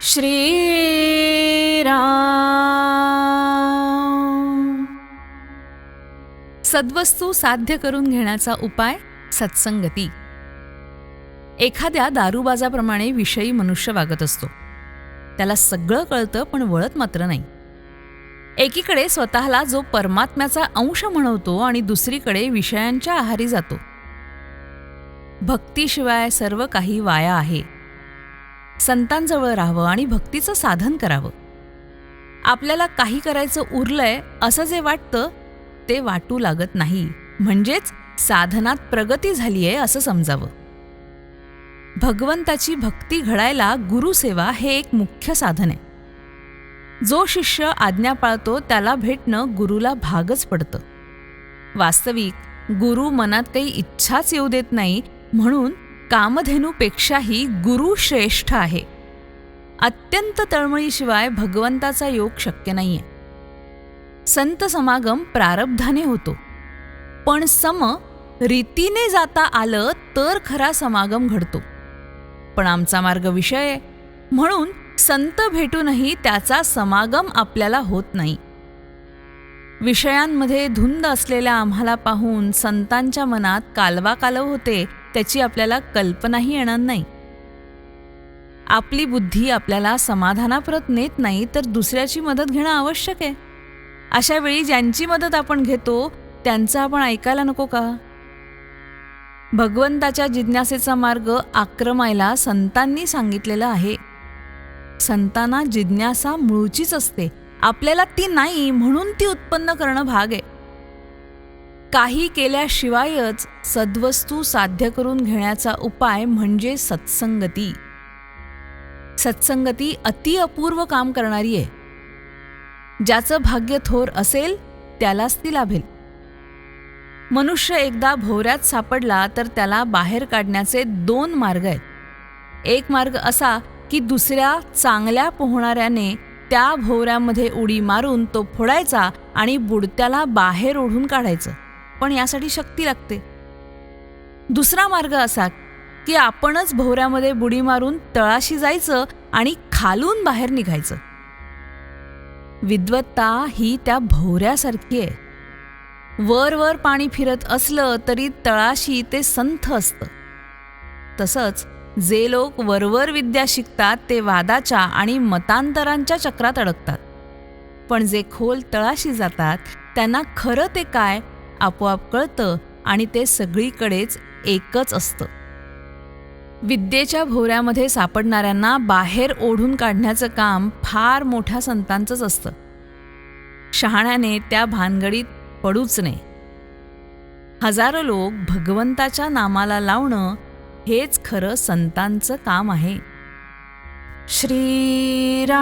श्रीराम. सद्वस्तू साध्य करून घेण्याचा उपाय सत्संगती. एखाद्या दारूबाजाप्रमाणे विषयी मनुष्य वागत असतो. त्याला सगळं कळतं पण वळत मात्र नाही. एकीकडे स्वतःला जो परमात्म्याचा अंश म्हणवतो आणि दुसरीकडे विषयांच्या आहारी जातो. भक्तीशिवाय सर्व काही वाया आहे. संतांजवळ राहावं आणि भक्तीचं साधन करावं. आपल्याला काही करायचं उरलंय असं जे वाटतं ते वाटू लागत नाही, म्हणजेच साधनात प्रगती झालीये असं समजावं. भगवंताची भक्ती घडायला गुरुसेवा हे एक मुख्य साधन आहे. जो शिष्य आज्ञा पाळतो त्याला भेटणं गुरुला भागच पडतं. वास्तविक गुरु मनात काही इच्छाच येऊ देत नाही, म्हणून कामधेनूपेक्षाही गुरु श्रेष्ठ आहे. अत्यंत तळमळीशिवाय भगवंताचा योग शक्य नाहीये. संत समागम प्रारब्धाने होतो, पण रीतीने जाता आलं तर खरा समागम घडतो. पण आमचा मार्ग विषय आहे, म्हणून संत भेटूनही त्याचा समागम आपल्याला होत नाही. विषयांमध्ये धुंद असलेल्या आम्हाला पाहून संतांच्या मनात कालवाकालव होते त्याची आपल्याला कल्पनाही येणार नाही. आपली बुद्धी आपल्याला समाधानाप्रत नेत नाही तर दुसऱ्याची मदत घेणं आवश्यक आहे. अशा वेळी ज्यांची मदत आपण घेतो त्यांचं आपण ऐकायला नको का? भगवंताच्या जिज्ञासेचा मार्ग आक्रमायला संतांनी सांगितलेलं आहे. संतांना जिज्ञासा मूळचीच असते, आपल्याला ती नाही म्हणून ती उत्पन्न करणं भाग आहे. काही केल्याशिवायच सद्वस्तू साध्य करून घेण्याचा उपाय म्हणजे सत्संगती. सत्संगती अति अपूर्व काम करणारी आहे. ज्याचं भाग्य थोर असेल त्यालाच ती लाभेल. मनुष्य एकदा भोवऱ्यात सापडला तर त्याला बाहेर काढण्याचे 2 मार्ग आहेत. एक मार्ग असा की दुसऱ्या चांगल्या पोहणाऱ्याने त्या भोवऱ्यामध्ये उडी मारून तो फोडायचा आणि बुडत्याला बाहेर ओढून काढायचं, पण यासाठी शक्ती लागते. दुसरा मार्ग असा की आपणच भोवऱ्यामध्ये बुडी मारून तळाशी जायचं आणि खालून बाहेर निघायचं. विद्वत्ता ही त्या भोवऱ्यासारखी आहे. वर वर पाणी फिरत असलं तरी तळाशी ते संथ असतं. तसंच जे लोक वरवर विद्या शिकतात ते वादाच्या आणि मतांतरांच्या चक्रात अडकतात, पण जे खोल तळाशी जातात त्यांना खरं ते काय आपोआप कळतं आणि ते सगळीकडेच एकच असतं. विद्येच्या भोवऱ्यामध्ये सापडणाऱ्यांना बाहेर ओढून काढण्याचं काम फार मोठ्या संतांचंच असतं. शहाण्याने त्या भानगडीत पडूच नये. हजारो लोक भगवंताच्या नामाला लावणं हेच खरं संतांचं काम आहे. श्रीराम.